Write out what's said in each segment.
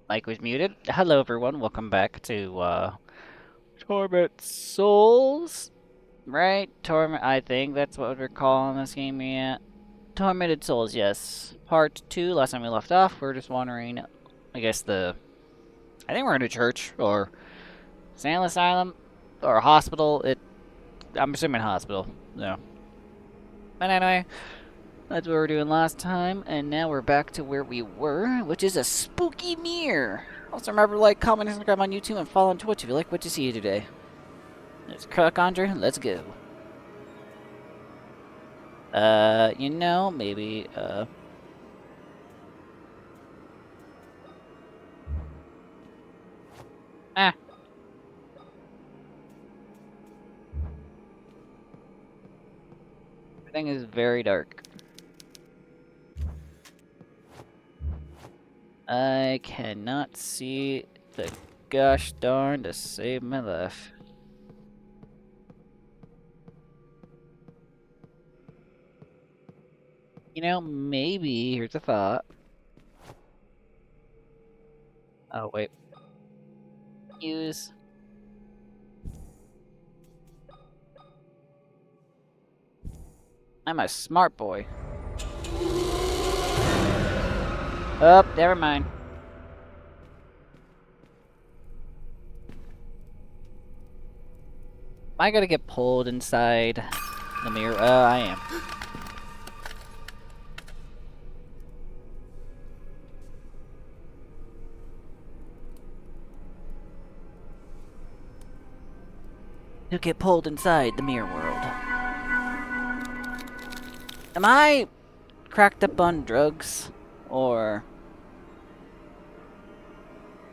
Mic was muted. Hello, everyone. Welcome back to Tormented Souls. Right? I think that's what we're calling this game yet. Tormented Souls, yes. Part 2. Last time we left off, we're just wandering, I guess I think we're in a church, or insane asylum, or a hospital. I'm assuming hospital. No. But anyway, that's what we were doing last time, and now we're back to where we were, which is a spooky mirror. Also remember to like, comment, and subscribe on YouTube, and follow on Twitch if you like what you see today. Let's crack Andre, let's go. Maybe, Ah. Everything is very dark. I cannot see the gosh darn to save my life. Maybe, here's a thought. Oh, wait. Use. I'm a smart boy. Oh, never mind. Am I gonna get pulled inside the mirror? I am. To get pulled inside the mirror world. Am I cracked up on drugs? Or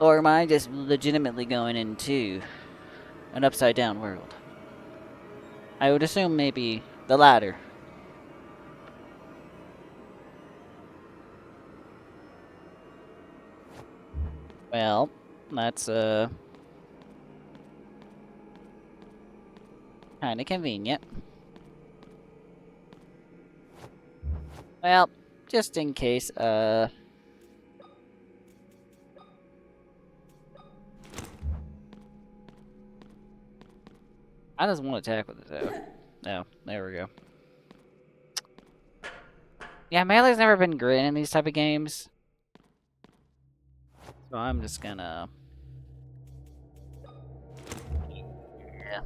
am I just legitimately going into an upside down world? I would assume maybe the latter. Well, that's kinda convenient. Well, just in case, I just want to attack with it though. No, there we go. Yeah, melee's never been great in these type of games. So I'm just gonna... Yeah.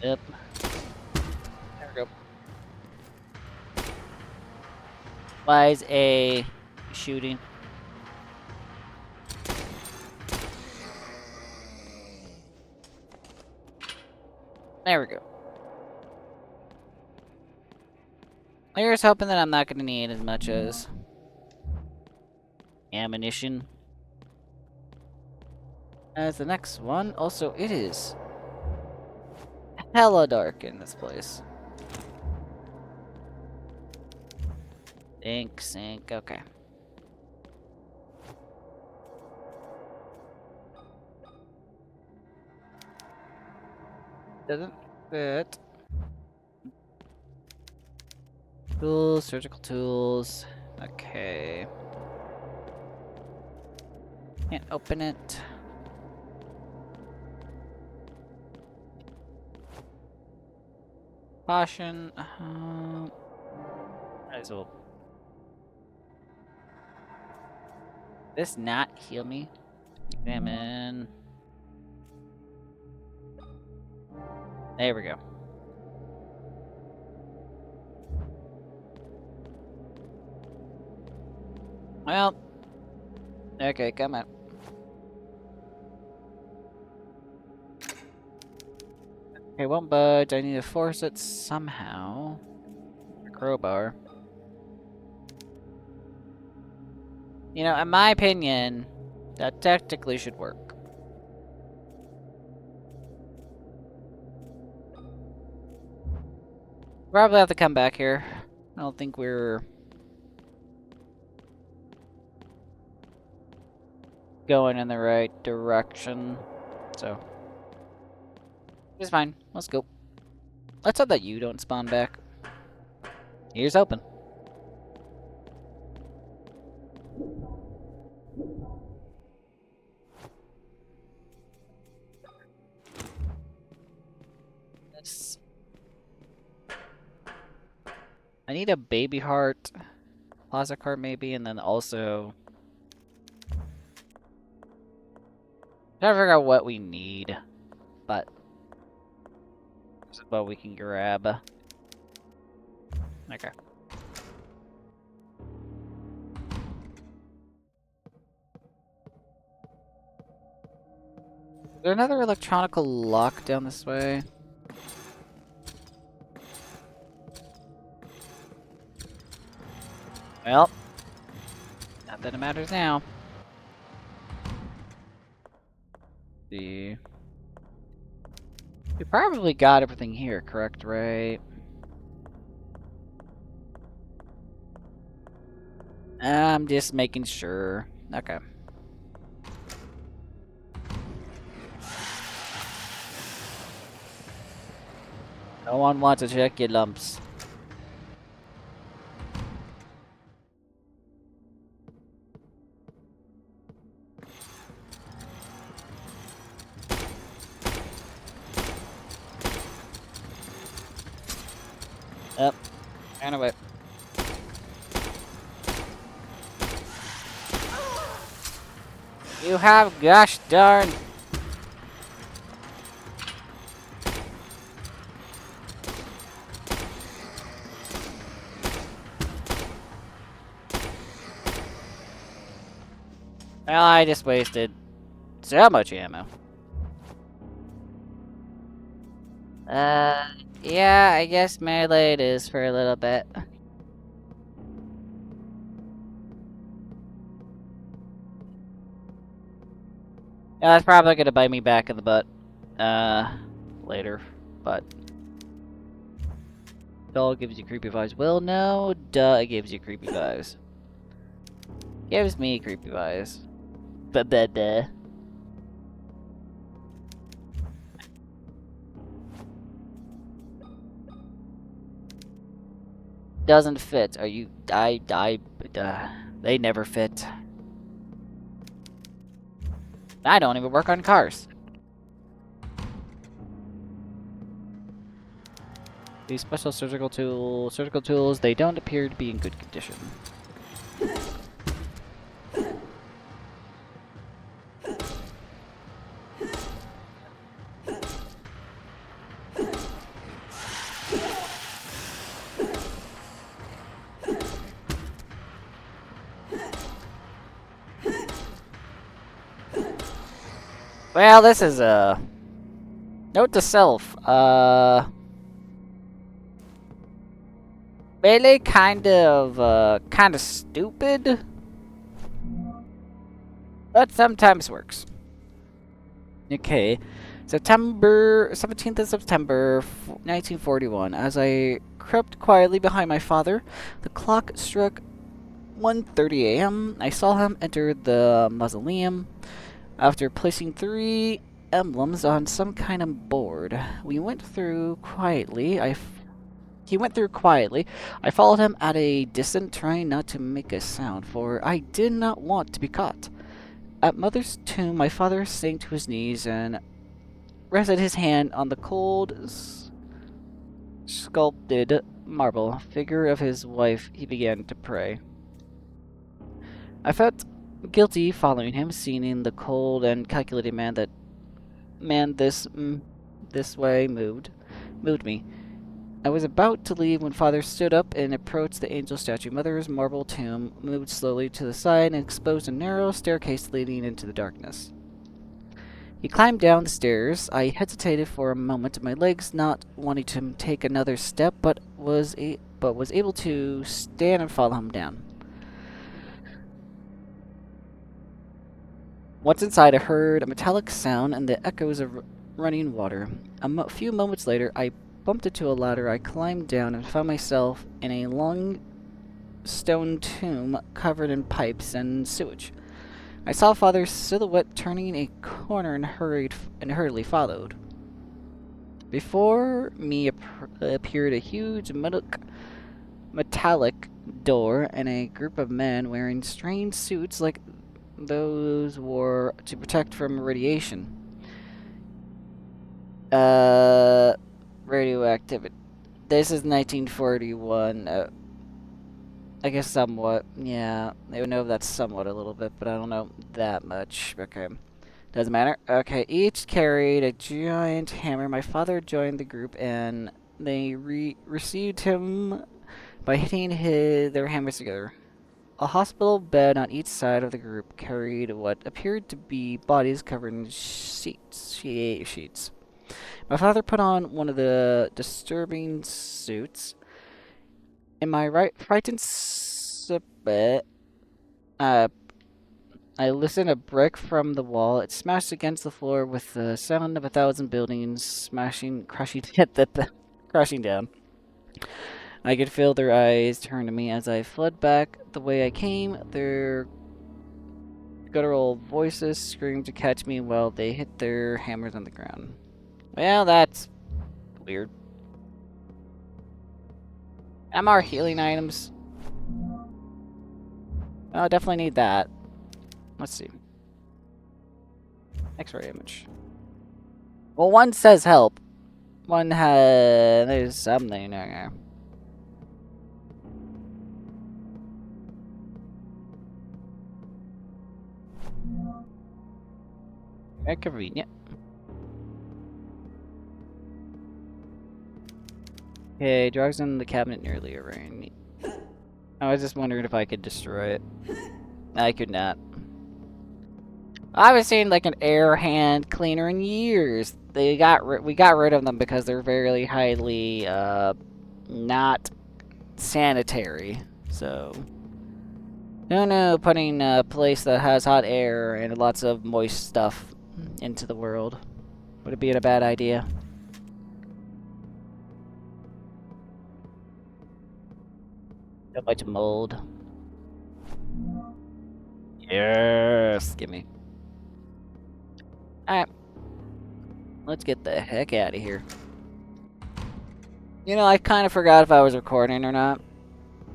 Yep. There we go. Why is A shooting? There we go. Here's hoping that I'm not gonna need as much as ammunition as the next one. Also, it is hella dark in this place. Sink, okay. Doesn't fit. Tools, surgical tools. Okay. Can't open it. Caution. Might as well. This not heal me? Examine. There we go. Well. Okay, come on. Okay, won't budge. I need to force it somehow. A crowbar. In my opinion, that technically should work. Probably have to come back here. I don't think we're going in the right direction. So, it's fine. Let's go. Let's hope that you don't spawn back. Here's open. This. I need a baby heart, plaza cart maybe, and then also trying to figure out what we need, but this is what we can grab. Okay. Is there another electronical lock down this way? Well, not that it matters now. See. We probably got everything here, correct, right? I'm just making sure. Okay. No one wants to check your lumps. Yep. Ran away. You have gosh darn. Well, I just wasted so much ammo. Yeah, I guess melee it is for a little bit. Yeah, that's probably gonna bite me back in the butt, later, but... Doll gives you creepy vibes. Well, no, duh, it gives you creepy vibes. Gives me creepy vibes. Ba-ba-ba. Doesn't fit. Are you... they never fit. I don't even work on cars. These special surgical tools, they don't appear to be in good condition. Well, this is a note to self. Melee kind of stupid, but sometimes works. Okay, 17th of September, 1941. As I crept quietly behind my father, the clock struck 1:30 a.m. I saw him enter the mausoleum. After placing 3 emblems on some kind of board, he went through quietly. I followed him at a distance, trying not to make a sound, for I did not want to be caught. At Mother's tomb, my father sank to his knees and rested his hand on the cold, sculpted marble figure of his wife. He began to pray. I felt guilty following him, seeing the cold and calculated man this way moved me. I was about to leave when Father stood up and approached the angel statue. Mother's marble tomb moved slowly to the side and exposed a narrow staircase leading into the darkness. He climbed down the stairs. I hesitated for a moment, my legs not wanting to take another step, but was able to stand and follow him down. Once inside, I heard a metallic sound and the echoes of running water. A few moments later, I bumped into a ladder. I climbed down and found myself in a long stone tomb covered in pipes and sewage. I saw Father's silhouette turning a corner and hurriedly followed. Before me appeared a huge metallic door and a group of men wearing strange suits like those wore to protect from radiation. Uh, radioactivity. This is 1941. I guess somewhat. Yeah, I would know that's somewhat a little bit, but I don't know that much. Okay. Doesn't matter. Okay, each carried a giant hammer. My father joined the group, and they received him by hitting their hammers together. A hospital bed on each side of the group carried what appeared to be bodies covered in sheets. My father put on one of the disturbing suits. In my frightened bit, uh, I listened a brick from the wall. It smashed against the floor with the sound of 1,000 buildings crashing, crashing down. I could feel their eyes turn to me as I fled back the way I came. Their guttural voices screamed to catch me while they hit their hammers on the ground. Well, that's weird. MR healing items. I'll definitely need that. Let's see. X-ray image. Well, one says help. One has... There's something there. Very convenient. Okay, drugs in the cabinet nearly arranged. I was just wondering if I could destroy it. I could not. I haven't seen like an air hand cleaner in years. We got rid of them because they're very highly not sanitary. So no, putting a place that has hot air and lots of moist stuff into the world. Would it be a bad idea? So much mold. Yes, gimme. Alright. Let's get the heck out of here. You know, I kind of forgot if I was recording or not.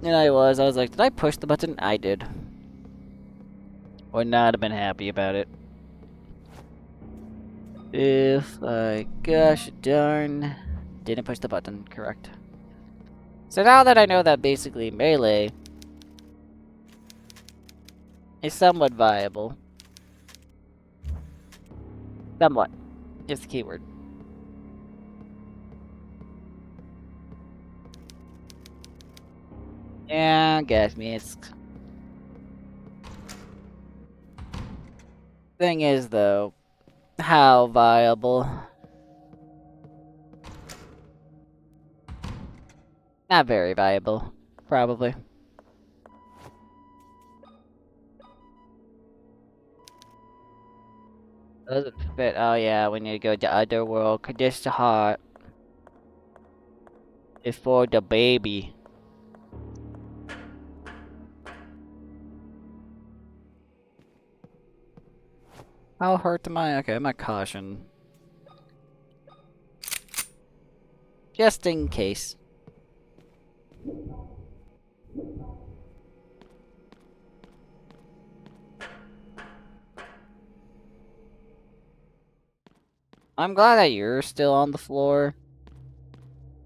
And I was. I was like, did I push the button? I did. Would not have been happy about it. If I, gosh darn, didn't push the button, correct. So now that I know that basically melee is somewhat viable. Somewhat is the keyword. Yeah, gas mask. Thing is, though, how viable? Not very viable, probably. Doesn't fit. Oh yeah, we need to go to Underworld. Condition heart before the baby. How hurt am I? Okay, I'm a caution. Just in case. I'm glad that you're still on the floor.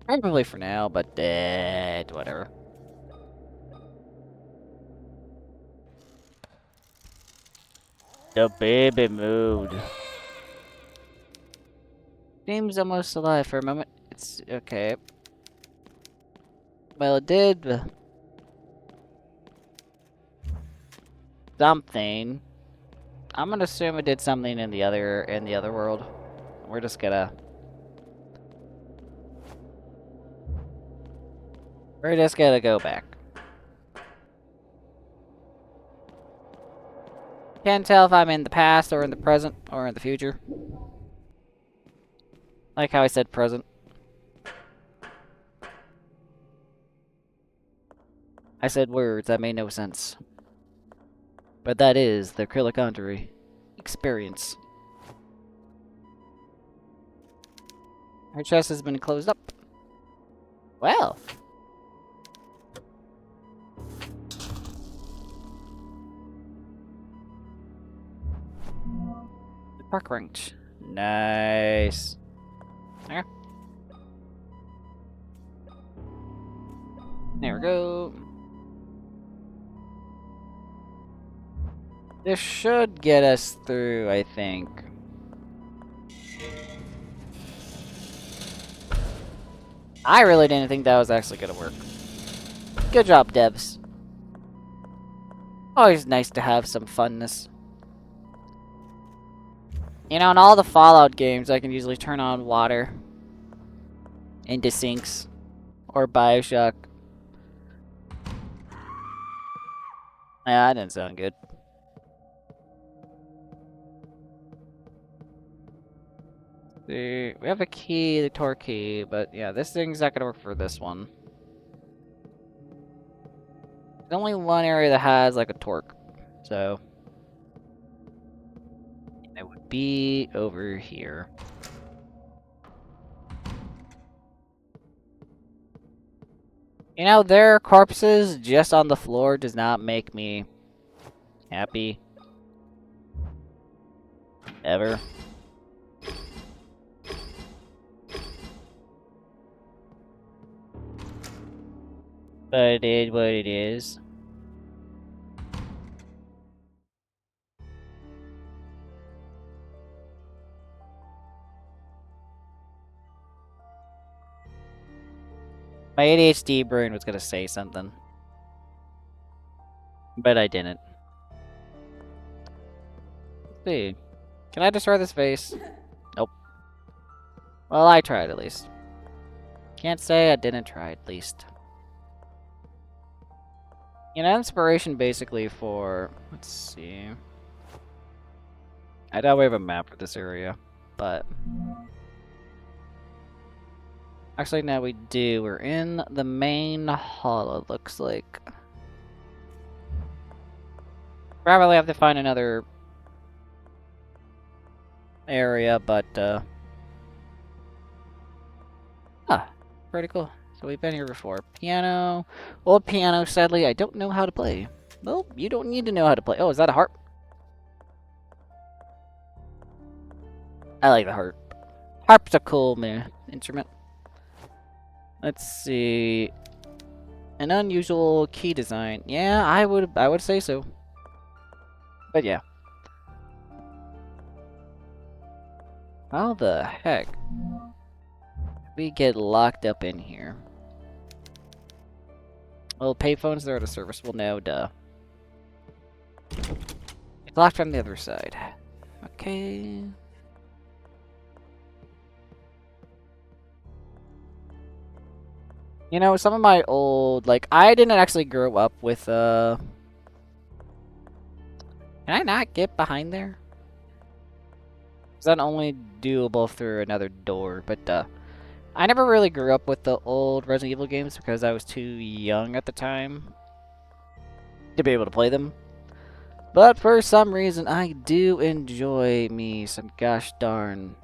Probably for now, but whatever. The baby moved. Seems almost alive for a moment. It's okay. Well, it did something. I'm gonna assume it did something in the other world. We're just gonna go back. Can't tell if I'm in the past or in the present or in the future. Like how I said present. I said words that made no sense. But that is the acrylic Andre experience. Her chest has been closed up. Well. The park range. Nice. There. There we go. This should get us through, I think. I really didn't think that was actually gonna work. Good job, devs. Always nice to have some funness. You know, in all the Fallout games, I can usually turn on water into sinks or Bioshock. Yeah, that didn't sound good. We have a key, the torque key, but yeah, this thing's not gonna work for this one. There's only one area that has like a torque, so it would be over here. You know, their corpses just on the floor does not make me happy. Ever. But it is what it is. My ADHD brain was gonna say something. But I didn't. Let's see. Can I destroy this vase? Nope. Well, I tried at least. Can't say I didn't try at least. You know, inspiration basically for... Let's see. I doubt we have a map for this area, but... Actually, now we do. We're in the main hall, it looks like. Probably have to find another area, but, Ah, pretty cool. So we've been here before. Piano. Old piano, sadly, I don't know how to play. Well, you don't need to know how to play. Oh, is that a harp? I like the harp. Harp's a cool instrument. Let's see. An unusual key design. Yeah, I would say so. But yeah. How the heck we get locked up in here? Well, payphones, they're out of service. Well, no, duh. It's locked from the other side. Okay. You know, some of my old, like, I didn't actually grow up with, Can I not get behind there? Is that only doable through another door? But, I never really grew up with the old Resident Evil games because I was too young at the time to be able to play them. But for some reason, I do enjoy me some gosh darn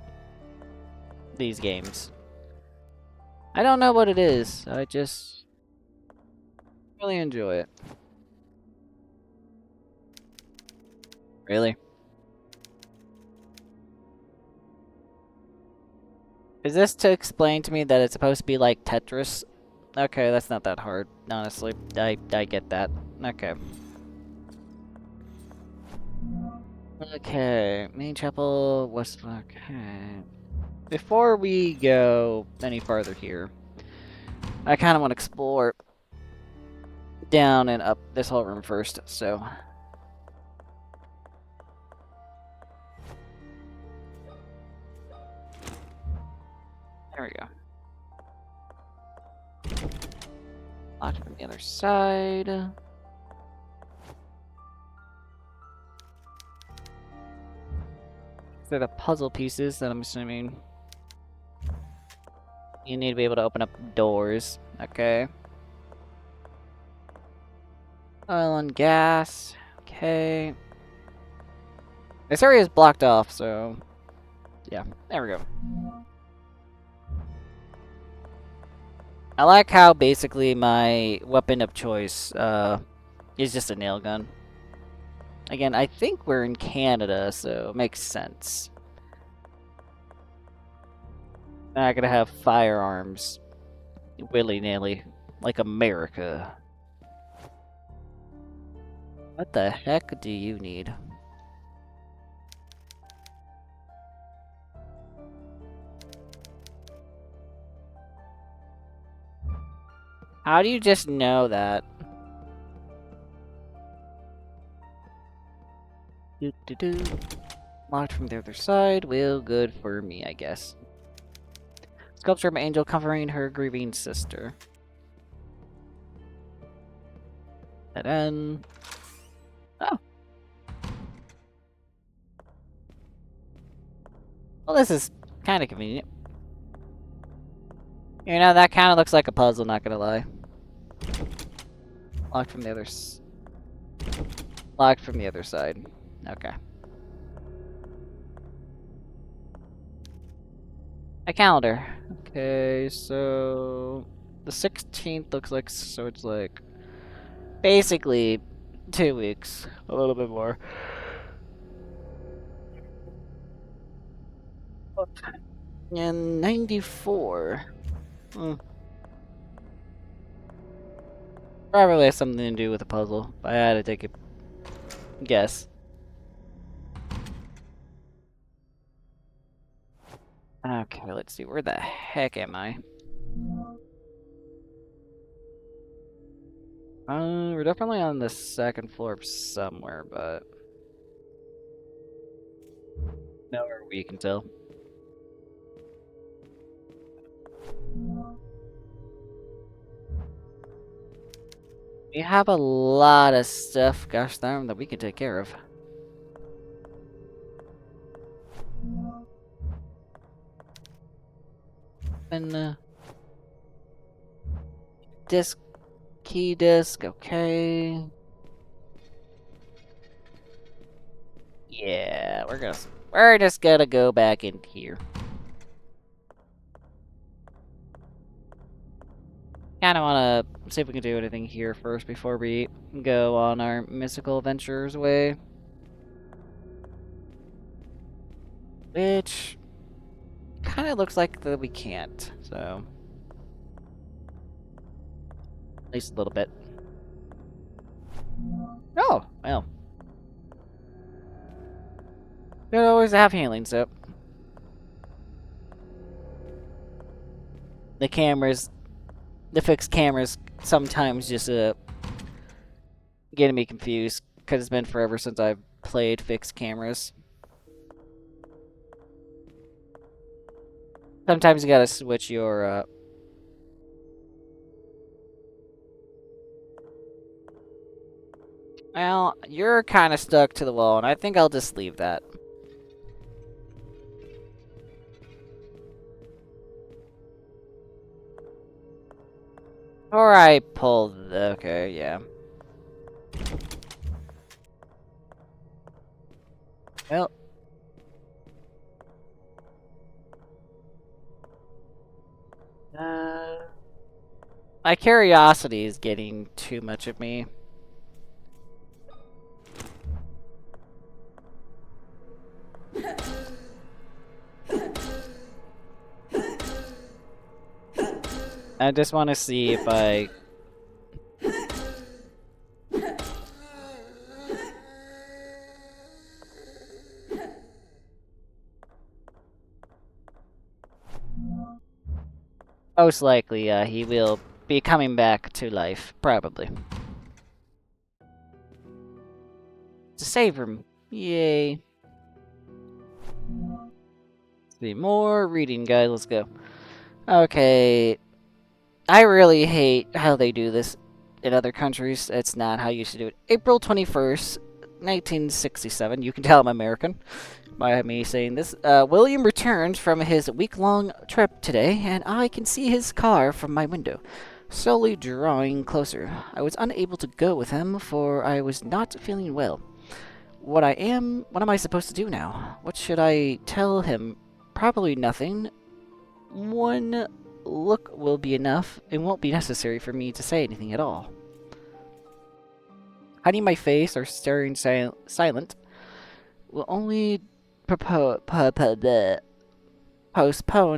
these games. I don't know what it is. I just really enjoy it. Really? Is this to explain to me that it's supposed to be like Tetris? Okay, that's not that hard, honestly. I get that. Okay. Okay, main chapel, west. Okay. Before we go any farther here, I kind of want to explore down and up this whole room first, so. There we go. Locked from the other side. They're the puzzle pieces that I'm assuming you need to be able to open up doors. Okay. Oil and gas. Okay. Okay. This area is blocked off, so... Yeah, there we go. I like how basically my weapon of choice is just a nail gun. Again, I think we're in Canada, so it makes sense. I'm not gonna have firearms willy-nilly like America. What the heck do you need? How do you just know that? Do. Locked from the other side. Well, good for me, I guess. Sculpture of an angel comforting her grieving sister. And then... Oh. Well, this is kind of convenient. You know, that kind of looks like a puzzle, not gonna lie. Locked from the other Locked from the other side. Okay. A calendar. Okay, so... The 16th looks like... So it's like... Basically, 2 weeks. A little bit more. And 94. Probably has something to do with the puzzle. I had to take a guess. Okay, let's see. Where the heck am I? We're definitely on the second floor somewhere, but... Nowhere we can tell. We have a lot of stuff, gosh darn, that we can take care of. And, disc, key disc, okay. Yeah, we're just gonna go back in here. Kinda wanna see if we can do anything here first before we go on our mystical adventures way. Which kinda looks like that we can't, so. At least a little bit. Oh, well. We always have healing, so. The fixed cameras sometimes just getting me confused because it's been forever since I've played fixed cameras. Sometimes you gotta switch your Well, you're kind of stuck to the wall, and I think I'll just leave that. Or I pull the... Okay, yeah. Well. My curiosity is getting too much of me. I just want to see if I... Most likely, he will be coming back to life, probably. It's a save room. Yay. Let's see, more reading, guys. Let's go. Okay. I really hate how they do this in other countries. It's not how you should do it. April 21st, 1967. You can tell I'm American by me saying this. William returned from his week-long trip today, and I can see his car from my window. slowly drawing closer. I was unable to go with him, for I was not feeling well. What am I supposed to do now? What should I tell him? Probably nothing. One look will be enough. It won't be necessary for me to say anything at all. Hiding my face or staring silent will only postpone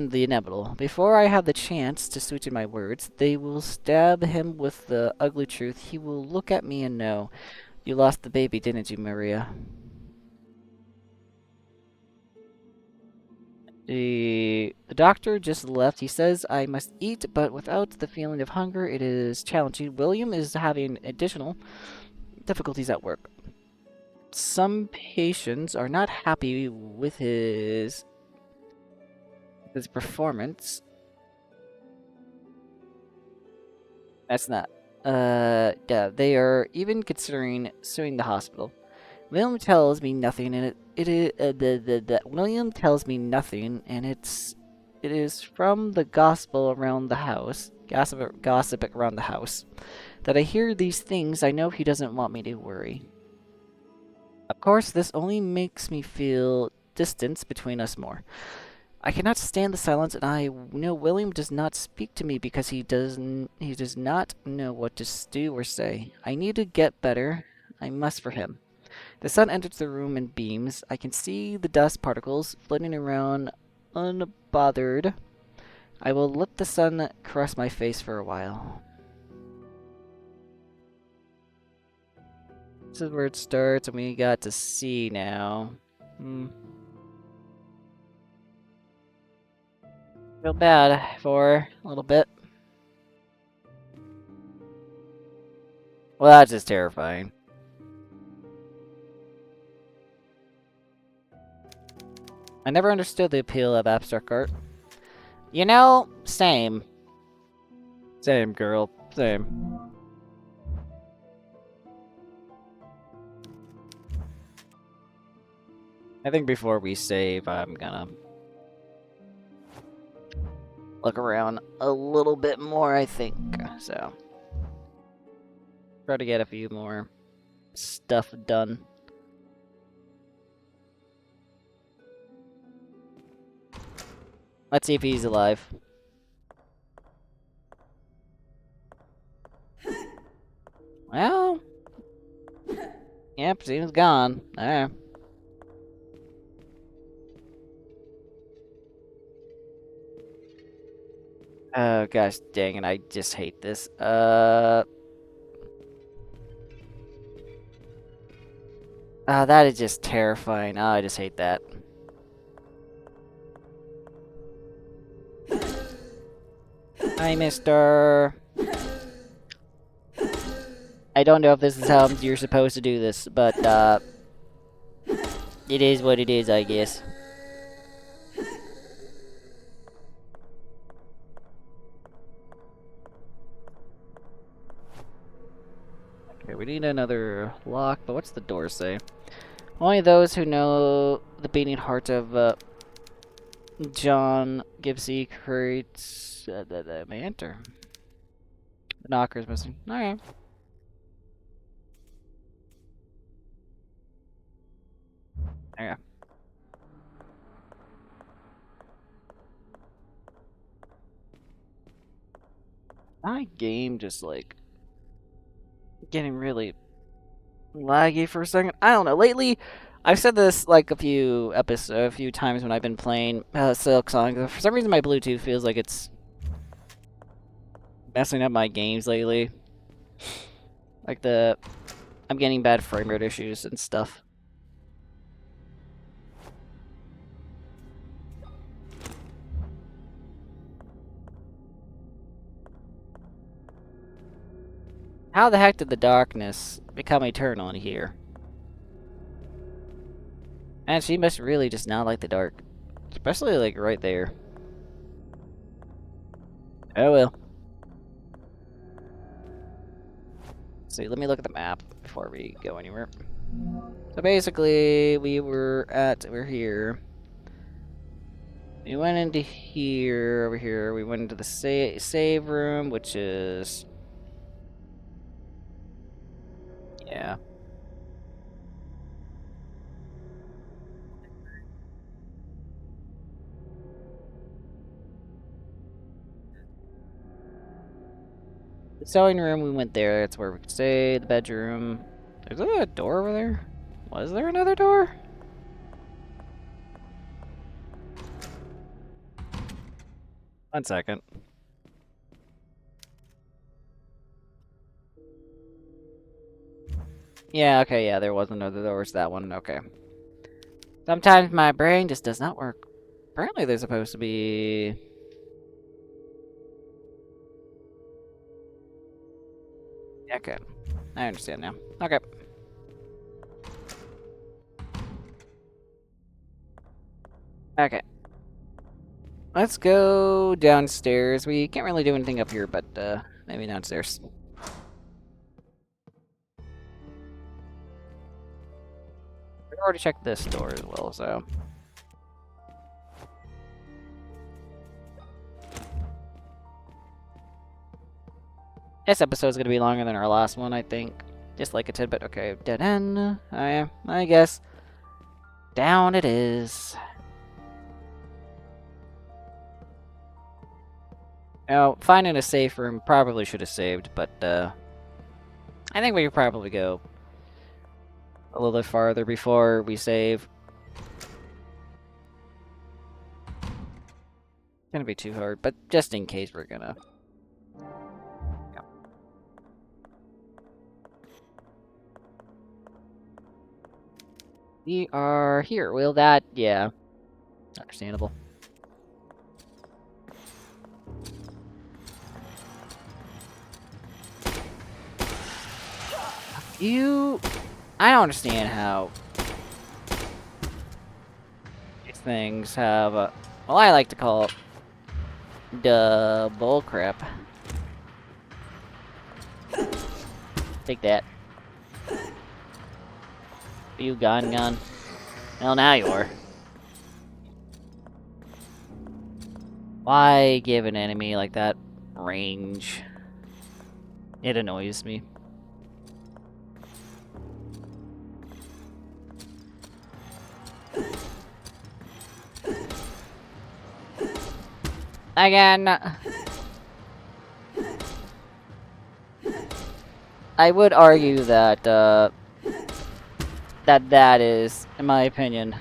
the inevitable. Before I have the chance to sweeten my words, they will stab him with the ugly truth. He will look at me and know, you lost the baby, didn't you, Maria? The doctor just left. He says I must eat, but without the feeling of hunger, it is challenging. William is having additional difficulties at work. Some patients are not happy with his performance. That's not. Yeah, they are even considering suing the hospital. William tells me nothing, and it is William tells me nothing, and it is from the gossip around the house, that I hear these things. I know he doesn't want me to worry. Of course, this only makes me feel distance between us more. I cannot stand the silence, and I know William does not speak to me because he does not know what to do or say. I need to get better. I must for him. The sun enters the room in beams. I can see the dust particles flitting around unbothered. I will let the sun caress my face for a while. This is where it starts, and we got to see now. Feel bad for a little bit. Well, that's just terrifying. I never understood the appeal of abstract art. You know, same. Same, girl. Same. I think before we save, I'm gonna look around a little bit more, I think. So, try to get a few more stuff done. Let's see if he's alive. Well, yep, seems gone. Alright. Oh gosh, dang it! I just hate this. That is just terrifying. Oh, I just hate that. Hi, mister. I don't know if this is how you're supposed to do this, but, it is what it is, I guess. Okay, we need another lock, but what's the door say? Only those who know the beating heart of, John Gibbsy creates... may enter. The knocker's missing. Alright. Okay. My game just, like, getting really laggy for a second. I don't know. Lately, I've said this like a few times when I've been playing Silk Song. For some reason, my Bluetooth feels like it's messing up my games lately. Like I'm getting bad frame rate issues and stuff. How the heck did the darkness become eternal in here? And she must really just not like the dark. Especially, like, right there. Oh well. See, let me look at the map before we go anywhere. So basically, we're here. We went into here, over here. We went into the save room, which is... Yeah. The sewing room, we went there. That's where we could stay. The bedroom. There's a door over there? Was there another door? One second. Yeah, okay, yeah, there was another door. It's that one. Okay. Sometimes my brain just does not work. Apparently there's supposed to be... Okay. I understand now. Okay. Okay. Let's go downstairs. We can't really do anything up here, but maybe downstairs. We already checked this door as well, so... This episode's gonna be longer than our last one, I think. Just like a tidbit. Okay, dead end. I guess. Down it is. Now, finding a safe room probably should have saved, but I think we could probably go a little bit farther before we save. It's gonna be too hard, but just in case we're gonna... Yeah. We are here. Will that... Yeah. Understandable. I don't understand how these things have a... Well, I like to call it the bullcrap. Take that. You gun. Well, now you are. Why give an enemy like that range? It annoys me. Again. I would argue that, that is, in my opinion,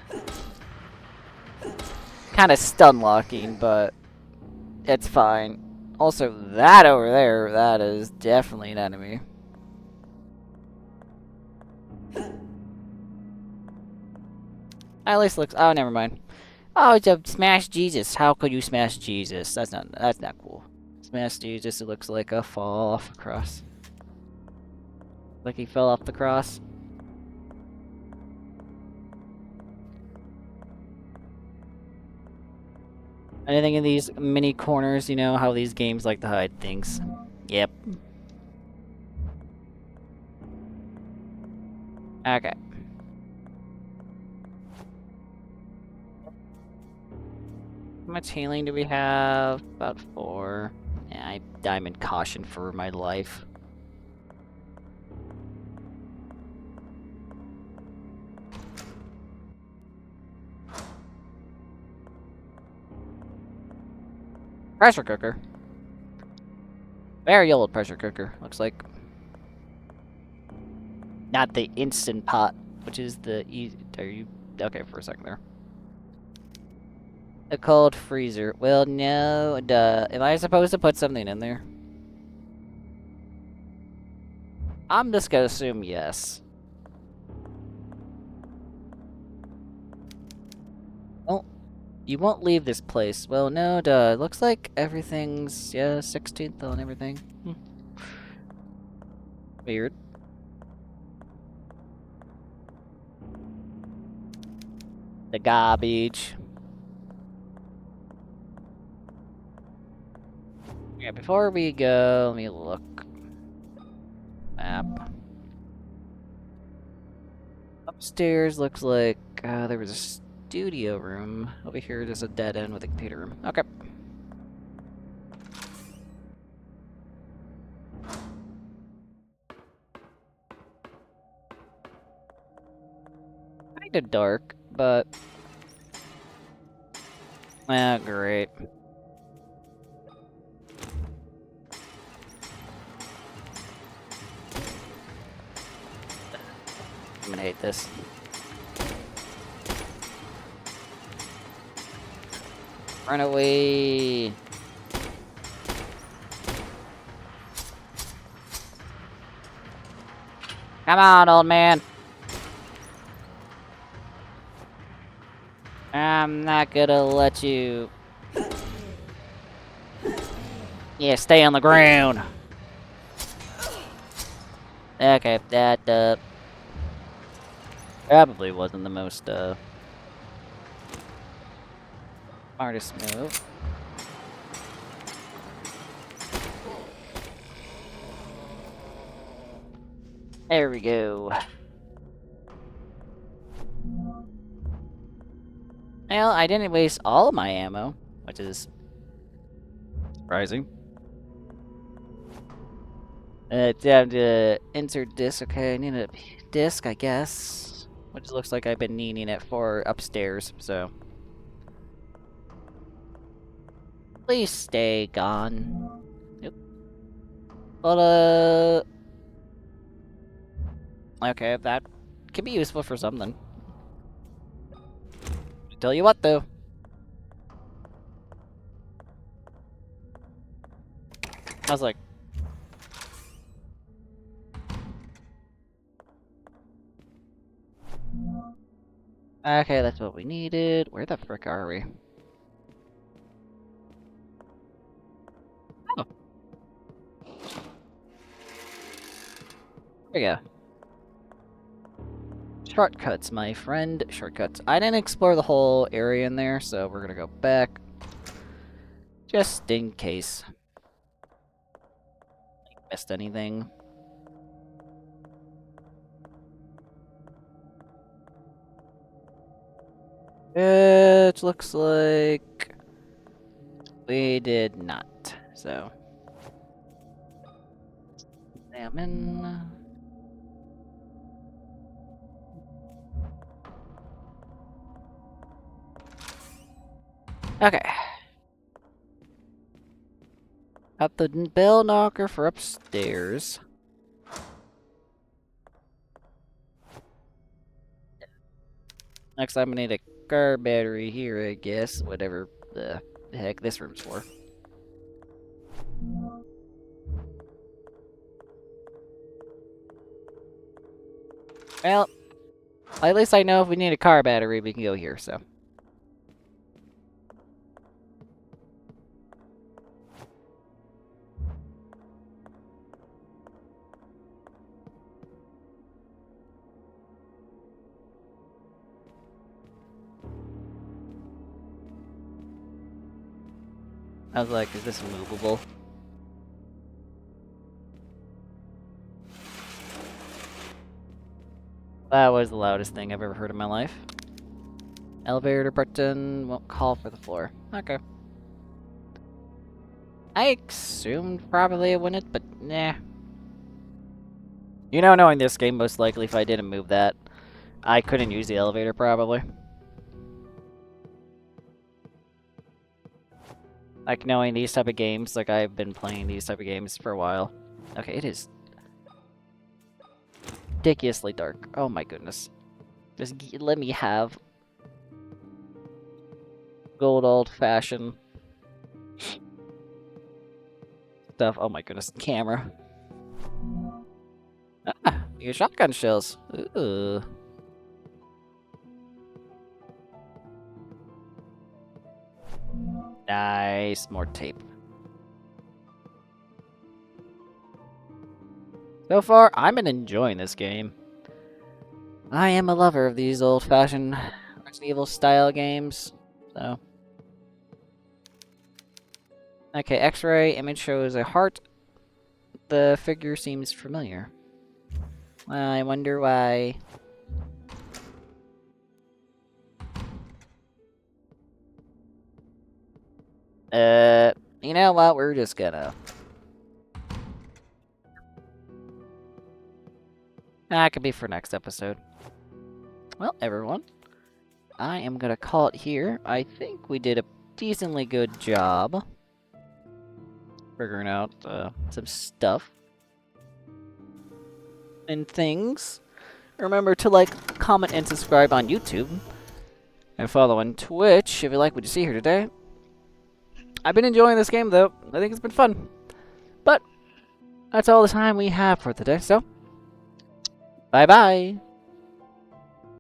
kind of stun-locking, but it's fine. Also, that over there, that is definitely an enemy. At least looks... Oh, never mind. Oh, it's a smash Jesus. How could you smash Jesus? That's not cool. Smash Jesus, it looks like a fall off a cross. Like he fell off the cross. Anything in these mini corners, you know how these games like to hide things. Yep. Okay. How much healing do we have? About 4. Yeah, I'm in caution for my life. Pressure cooker. Very old pressure cooker, looks like. Not the Instant Pot, which is the easy... Are you... Okay, for a second there. A cold freezer. Well, no, duh. Am I supposed to put something in there? I'm just gonna assume yes. Oh, you won't leave this place. Well, no, duh. Looks like everything's, yeah, 16th on everything. Weird. The garbage. Yeah, before we go, let me look. Map. Upstairs looks like there was studio room. Over here, there's a dead end with a computer room. Okay. Kinda dark, but... ah, great. I'm gonna hate this. Run away! Come on, old man! I'm not gonna let you... yeah, stay on the ground! Okay, that, probably wasn't the most, smartest move. There we go. Well, I didn't waste all of my ammo, which is surprising. Time to insert disc. Okay, I need a disc, I guess. Which looks like I've been needing it for upstairs, so. Please stay gone. Nope. But, okay, that can be useful for something. Tell you what, though. I was like... okay, that's what we needed. Where the frick are we? Oh. There we go. Shortcuts, my friend. Shortcuts. I didn't explore the whole area in there, so we're gonna go back. Just in case. Missed anything. It looks like we did not, so. Examine. Okay. Got the bell knocker for upstairs. Next I'm gonna need a car battery here, I guess. Whatever the heck this room's for. Well, at least I know if we need a car battery, we can go here, so. I was like, is this movable? That was the loudest thing I've ever heard in my life. Elevator button won't call for the floor. Okay. I assumed probably it wouldn't, but nah. You know, knowing this game, most likely if I didn't move that, I couldn't use the elevator probably. Like, knowing these type of games, like I've been playing these type of games for a while. Okay, it is ridiculously dark. Oh my goodness. Just let me have good old-fashioned stuff. Oh my goodness, camera. Ah, your shotgun shells. Ooh. Nice, more tape. So far, I've been enjoying this game. I am a lover of these old-fashioned Resident Evil style games, so. Okay, X-ray image shows a heart. The figure seems familiar. Well, I wonder why. You know what? We're just gonna... That could be for next episode. Well, everyone, I am gonna call it here. I think we did a decently good job figuring out some stuff and things. Remember to like, comment, and subscribe on YouTube. And follow on Twitch if you like what you see here today. I've been enjoying this game, though. I think it's been fun. But that's all the time we have for today, so bye-bye.